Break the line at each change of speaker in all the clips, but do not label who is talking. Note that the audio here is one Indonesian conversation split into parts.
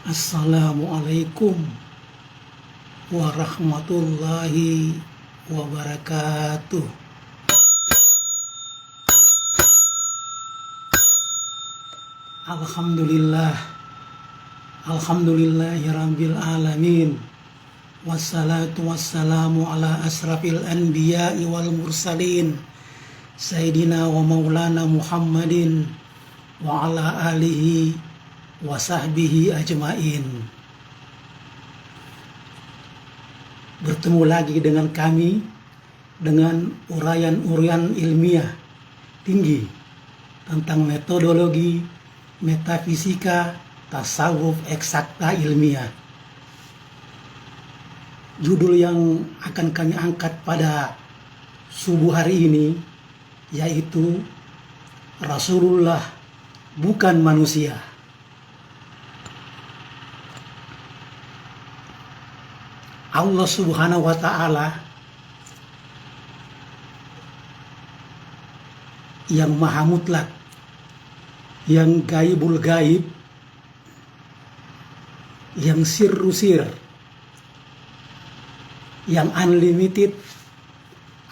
Assalamualaikum warahmatullahi wabarakatuh. Alhamdulillah, alhamdulillahirabbil alamin. Wassalatu wassalamu ala asrafil anbiya'i wal mursalin, Sayyidina wa maulana Muhammadin wa ala alihi wa sahbihi ajmain. Bertemu lagi dengan kami dengan uraian-uraian ilmiah tinggi tentang metodologi, metafisika, tasawuf eksakta ilmiah. Judul yang akan kami angkat pada subuh hari ini yaitu Rasulullah bukan manusia. Allah Subhanahu wa Ta'ala yang maha mutlak, yang gaibul gaib, yang sirru sir, yang unlimited,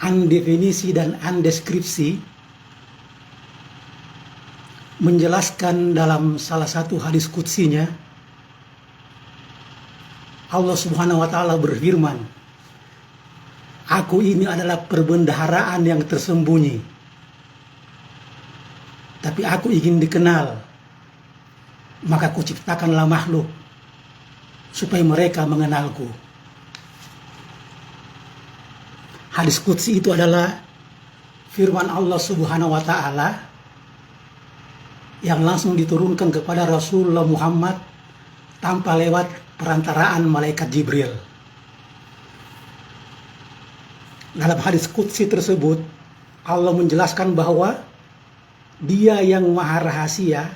undefinisi dan undeskripsi, menjelaskan dalam salah satu hadis qudsinya, Allah Subhanahu wa Ta'ala berfirman, "Aku ini adalah perbendaharaan yang tersembunyi, tapi aku ingin dikenal, maka kuciptakanlah makhluk supaya mereka mengenalku." Hadis qudsi itu adalah firman Allah Subhanahu wa Ta'ala yang langsung diturunkan kepada Rasulullah Muhammad tanpa lewat perantaraan malaikat Jibril. Dalam hadis qudsi tersebut, Allah menjelaskan bahwa Dia yang maha rahasia,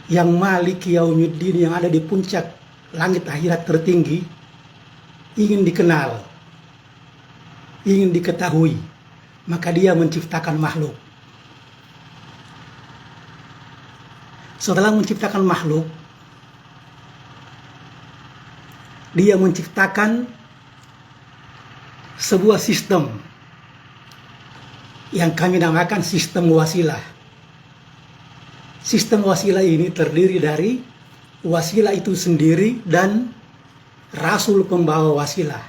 yang Malik Yaumiddin, yang ada di puncak langit akhirat tertinggi, ingin dikenal, ingin diketahui, maka Dia menciptakan makhluk. Setelah menciptakan makhluk, Dia menciptakan sebuah sistem yang kami namakan sistem wasilah. Sistem wasilah ini terdiri dari wasilah itu sendiri dan rasul pembawa wasilah.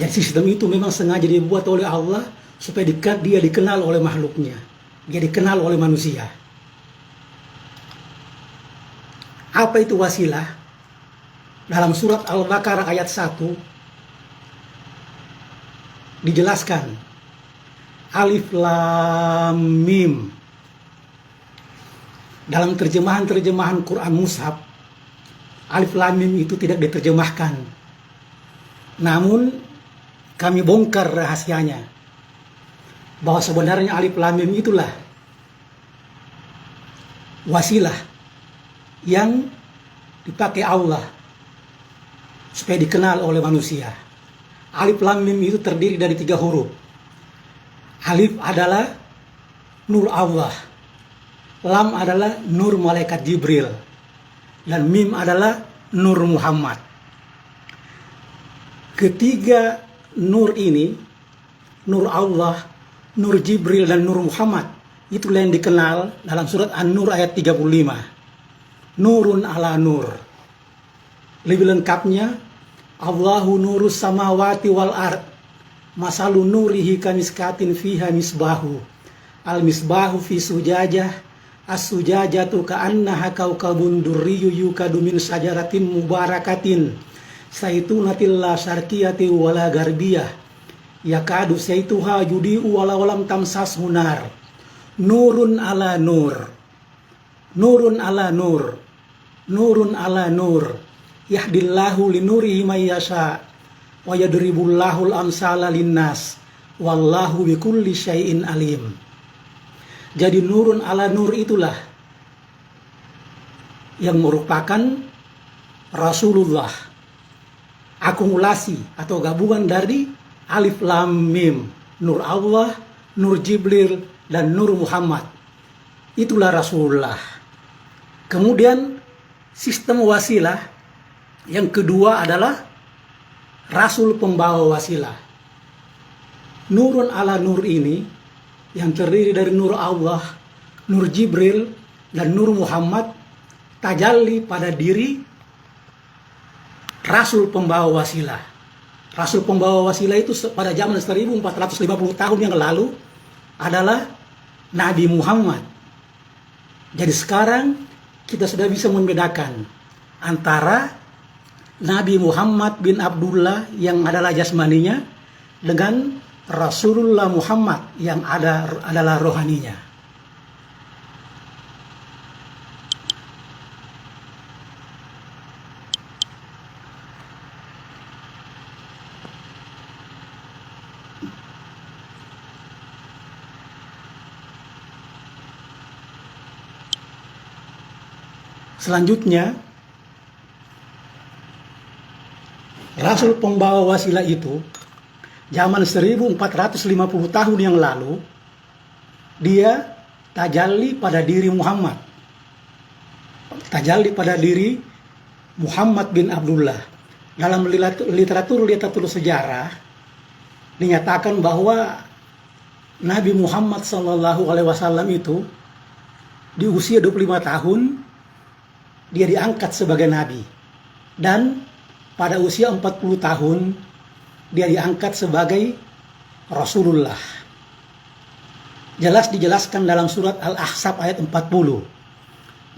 Jadi sistem itu memang sengaja dibuat oleh Allah supaya dia dikenal oleh makhluknya, dia dikenal oleh manusia. Apa itu wasilah? Dalam surat Al-Baqarah ayat 1 dijelaskan, Alif Lam Mim. Dalam terjemahan Quran Mushaf, Alif Lam Mim itu tidak diterjemahkan. Namun kami bongkar rahasianya, bahwa sebenarnya Alif Lam Mim itulah wasilah yang dipakai Allah supaya dikenal oleh manusia. Alif Lam Mim itu terdiri dari 3 huruf. Alif adalah nur Allah, Lam adalah nur malaikat Jibril, dan Mim adalah nur Muhammad. Ketiga nur ini, nur Allah, nur Jibril, dan nur Muhammad, itulah yang dikenal dalam surat An-Nur ayat 35. Nurun ala nur. Lebih lengkapnya, Allahu nurus samawati wal ard, masalu nurihi kamiskatin fiha misbahu, al misbahu fi sujajah, as sujajatu ka'annaha kaukabun durriyu yukadu min sajaratin mubarakatin saitunatil la syarqiyati wala garbiyah yakadu saituha yudi'u wala walam tamsas hunar. Nurun ala nur, nurun ala nur, nurun ala nur, yahdillahu linurihi may yasha wa yadribullahul amsala linnas wallahu bikulli syai'in alim. Jadi nurun ala nur itulah yang merupakan Rasulullah, akumulasi atau gabungan dari Alif Lam Mim, nur Allah, nur Jibril, dan nur Muhammad. Itulah Rasulullah. Kemudian sistem wasilah. Yang kedua adalah rasul pembawa wasilah. Nurun ala nur ini yang terdiri dari nur Allah, nur Jibril, dan nur Muhammad tajalli pada diri rasul pembawa wasilah. Rasul pembawa wasilah itu pada zaman 1450 tahun yang lalu adalah Nabi Muhammad. Jadi sekarang kita sudah bisa membedakan antara Nabi Muhammad bin Abdullah yang adalah jasmaninya dengan Rasulullah Muhammad yang adalah rohaninya. Selanjutnya, rasul pembawa wasilah itu zaman 1450 tahun yang lalu dia tajalli pada diri Muhammad. Tajalli pada diri Muhammad bin Abdullah. Dalam literatur sejarah dinyatakan bahwa Nabi Muhammad SAW itu di usia 25 tahun dia diangkat sebagai nabi, dan pada usia 40 tahun dia diangkat sebagai Rasulullah. Jelas dijelaskan dalam surat Al-Ahzab ayat 40.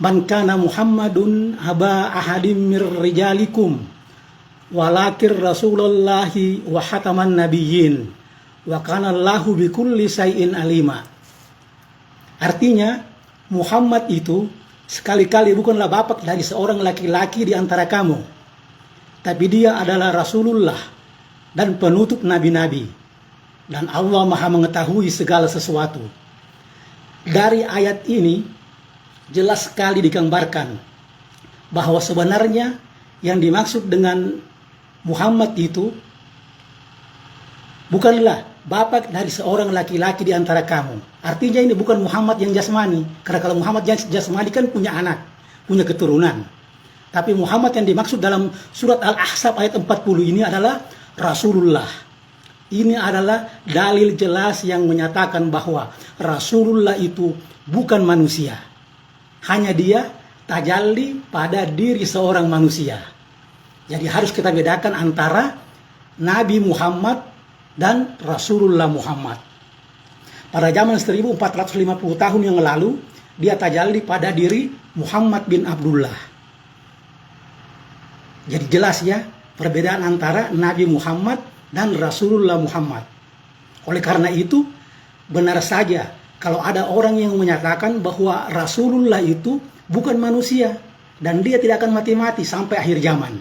Man kana Muhammadun aba ahadim mir rijalikum walakir Rasulullahi wa hataman nabiyyin wa kana Allahu bikulli syai'in alima. Artinya Muhammad itu sekali-kali bukanlah bapak dari seorang laki-laki di antara kamu, tapi dia adalah Rasulullah dan penutup nabi-nabi, dan Allah Maha mengetahui segala sesuatu. Dari ayat ini jelas sekali digambarkan bahwa sebenarnya yang dimaksud dengan Muhammad itu bukanlah bapak dari seorang laki-laki di antara kamu. Artinya ini bukan Muhammad yang jasmani. Karena kalau Muhammad yang jasmani kan punya anak, punya keturunan. Tapi Muhammad yang dimaksud dalam surat Al-Ahzab ayat 40 ini adalah Rasulullah. Ini adalah dalil jelas yang menyatakan bahwa Rasulullah itu bukan manusia. Hanya dia tajalli pada diri seorang manusia. Jadi harus kita bedakan antara Nabi Muhammad dan Rasulullah Muhammad. Pada zaman 1450 tahun yang lalu, dia tajalli pada diri Muhammad bin Abdullah. Jadi jelas ya perbedaan antara Nabi Muhammad dan Rasulullah Muhammad. Oleh karena itu, benar saja kalau ada orang yang menyatakan bahwa Rasulullah itu bukan manusia dan dia tidak akan mati-mati sampai akhir zaman.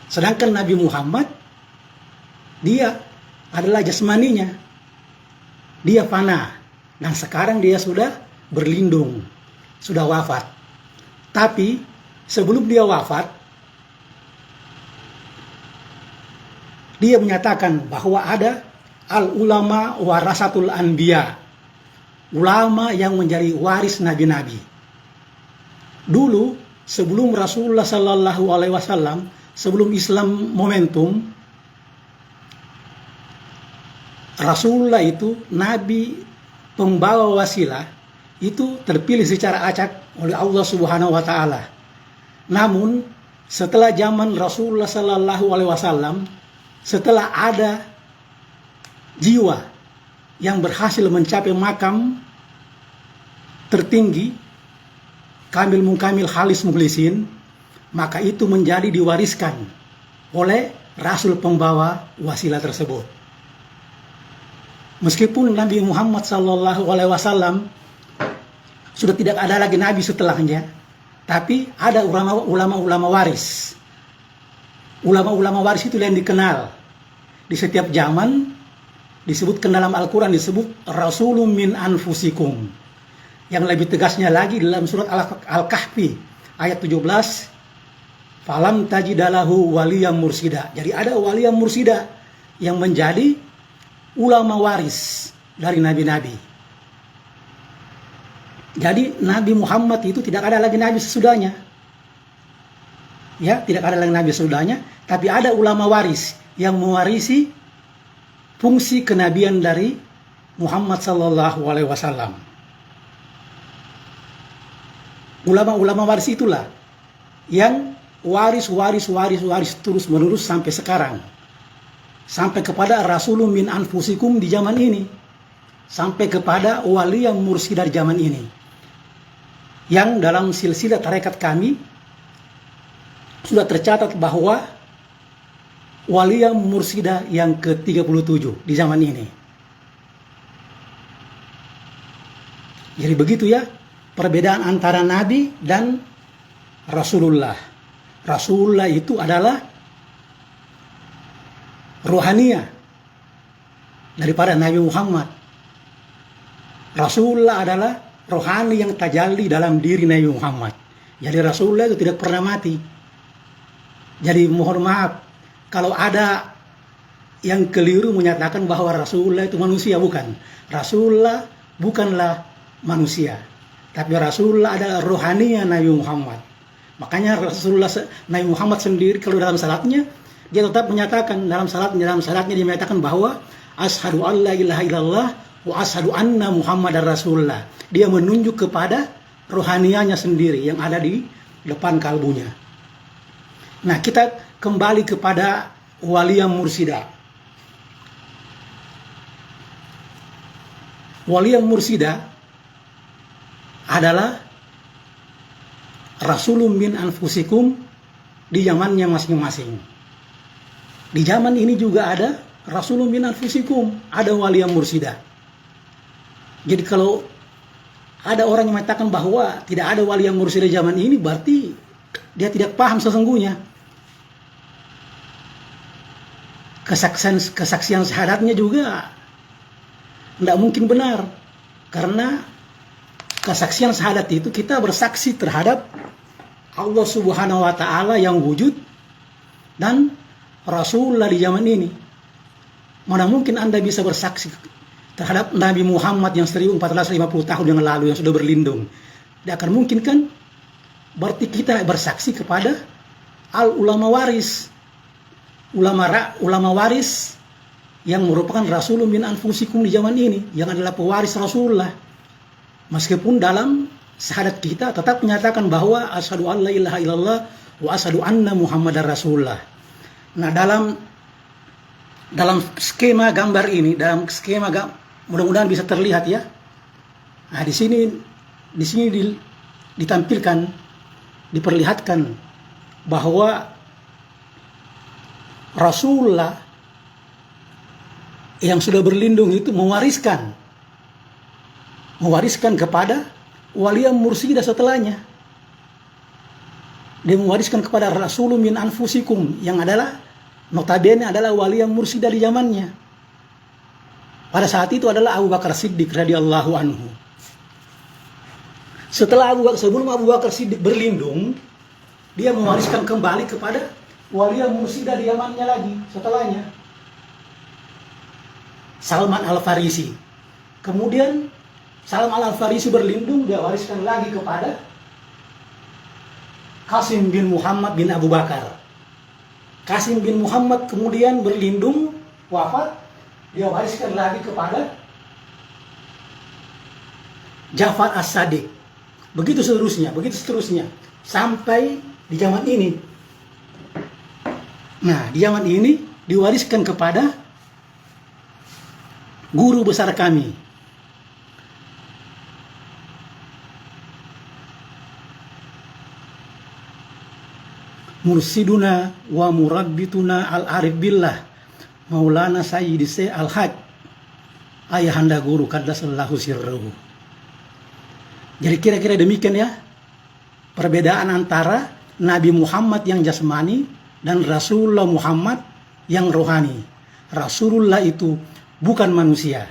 Sedangkan Nabi Muhammad, dia adalah jasmaninya. Dia fana, dan sekarang dia sudah berlindung, sudah wafat. Tapi sebelum dia wafat, dia menyatakan bahwa ada al-ulama warasatul anbiya, ulama yang menjadi waris nabi-nabi. Dulu sebelum Rasulullah SAW, sebelum Islam momentum, Rasulullah itu nabi pembawa wasilah itu terpilih secara acak oleh Allah Subhanahu wa taala. Namun setelah zaman Rasulullah SAW, setelah ada jiwa yang berhasil mencapai makam tertinggi kamil mungkamil halis mukhlisin, maka itu menjadi diwariskan oleh Rasul pembawa wasilah tersebut. Meskipun Nabi Muhammad SAW sudah tidak ada lagi nabi setelahnya, tapi ada ulama-ulama waris. Ulama-ulama waris itu yang dikenal di setiap zaman, disebutkan dalam Al-Quran, disebut Rasulun min anfusikum. Yang lebih tegasnya lagi dalam surat Al-Kahfi ayat 17, falam tajidalahu waliyam mursida. Jadi ada waliyam mursida yang menjadi ulama waris dari nabi-nabi. Jadi Nabi Muhammad itu tidak ada lagi nabi sesudahnya. Ya, tidak ada lagi nabi sesudahnya, tapi ada ulama waris yang mewarisi fungsi kenabian dari Muhammad sallallahu alaihi wasallam. Ulama-ulama waris itulah yang waris terus menerus sampai sekarang. Sampai kepada Rasulun min anfusikum di zaman ini. Sampai kepada wali yang mursyid dari zaman ini. Yang dalam silsilah tarekat kami sudah tercatat bahwa wali yang mursyida yang ke-37 di zaman ini. Jadi begitu ya perbedaan antara Nabi dan Rasulullah. Rasulullah itu adalah rohaniah daripada Nabi Muhammad. Rasulullah adalah rohani yang tajalli dalam diri Nabi Muhammad. Jadi Rasulullah itu tidak pernah mati. Jadi mohon maaf kalau ada yang keliru menyatakan bahwa Rasulullah itu manusia, bukan. Rasulullah bukanlah manusia, tapi Rasulullah adalah rohaninya Nabi Muhammad. Makanya Rasulullah Nabi Muhammad sendiri kalau dalam salatnya dia tetap menyatakan dalam salatnya dia menyatakan bahwa asyhadu an la ilaha illallah wa asyhadu anna Muhammadar Rasulullah. Dia menunjuk kepada rohanianya sendiri yang ada di depan kalbunya. Nah, kita kembali kepada wali yang mursyida. Wali yang mursyida adalah Rasulun min anfusikum di zamannya masing-masing. Di zaman ini juga ada Rasulun min anfusikum, ada wali yang mursyida. Jadi kalau ada orang yang mengatakan bahwa tidak ada wali yang mursyida zaman ini, berarti dia tidak paham sesungguhnya. Kesaksian syahadatnya juga tidak mungkin benar. Karena kesaksian syahadat itu kita bersaksi terhadap Allah Subhanahu wa Ta'ala yang wujud dan Rasulullah di zaman ini. Mana mungkin Anda bisa bersaksi terhadap Nabi Muhammad yang 1450 tahun yang lalu yang sudah berlindung? Tidak akan mungkin kan? Berarti kita bersaksi kepada ulama waris. Ulama waris yang merupakan Rasulun min anfusikum di zaman ini, yang adalah pewaris Rasulullah. Meskipun dalam syahadat kita tetap menyatakan bahwa asyhadu an la ilaha illallah wa asyhadu anna Muhammadar Rasulullah. Nah, dalam skema gambar ini, mudah-mudahan bisa terlihat ya. Nah, di sini ditampilkan, diperlihatkan bahwa Rasulullah yang sudah berlindung itu mewariskan kepada wali yang mursyida setelahnya. Dia mewariskan kepada Rasulun min anfusikum yang adalah notabene adalah wali yang mursyida di zamannya. Pada saat itu adalah Abu Bakar Siddiq radhiyallahu anhu. Sebelum Abu Bakar Siddiq berlindung, dia mewariskan kembali kepada wali yang mursyida di zamannya lagi setelahnya, Salman Al-Farisi. Kemudian Salman Al-Farisi berlindung, dia wariskan lagi kepada Qasim bin Muhammad bin Abu Bakar. Qasim bin Muhammad kemudian berlindung, wafat, dia wariskan lagi kepada Ja'far As-Sadiq. Begitu seterusnya sampai di zaman ini. Nah, di zaman ini diwariskan kepada guru besar kami, mursiduna wa murabbituna al-arif billah Maulana Sayyidi Syekh Al-Hajj ayahanda guru qaddasallahu sirruhu. Jadi kira-kira demikian ya perbedaan antara Nabi Muhammad yang jasmani dan Rasulullah Muhammad yang rohani. Rasulullah itu bukan manusia.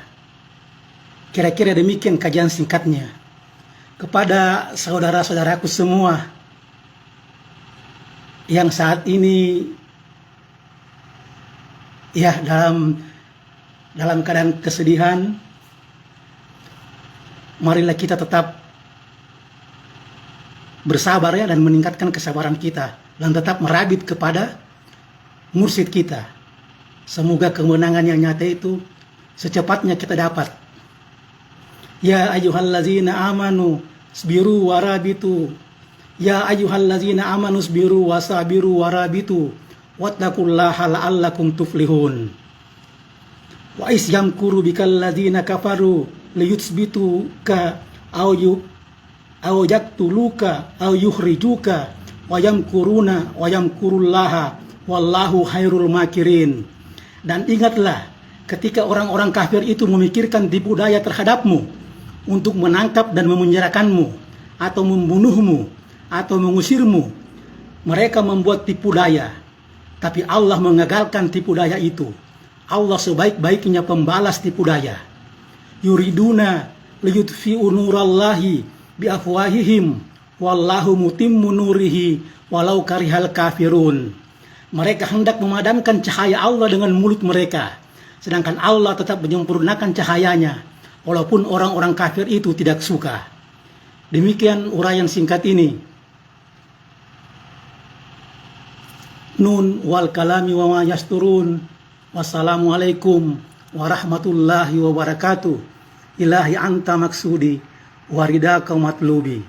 Kira-kira demikian kajian singkatnya. Kepada saudara-saudaraku semua yang saat ini ya dalam keadaan kesedihan, marilah kita tetap bersabar ya, dan meningkatkan kesabaran kita, dan tetap merabit kepada mursyid kita. Semoga kemenangan yang nyata itu secepatnya kita dapat. Ya ayyuhallazina amanu sabiru warabitu. Ya ayyuhallazina amanu sabiru wasabiru warabitu. Wattaqullaha la'allakum tuflihun. Wa is yamkuru bikal ladzina kafaru liyutsbituka aw yaktuluka aw yukhrijuka wa yamkuruna wa yamkurullaha wallahu khairul makirin. Dan ingatlah ketika orang-orang kafir itu memikirkan tipu daya terhadapmu untuk menangkap dan memenjarakanmu atau membunuhmu atau mengusirmu. Mereka membuat tipu daya, tapi Allah mengagalkan tipu daya itu. Allah sebaik-baiknya pembalas tipu daya. Yuriduna liyutfi'u nurallahi biafwahihim wallahu mutimmu nurihi walau karihal kafirun. Mereka hendak memadamkan cahaya Allah dengan mulut mereka, sedangkan Allah tetap menyempurnakan cahayanya walaupun orang-orang kafir itu tidak suka. Demikian uraian singkat ini. Nun wal kalami wa ma yasturun. Wassalamualaikum warahmatullahi wabarakatuh. Ilahi anta maksudi waridaka matlubi.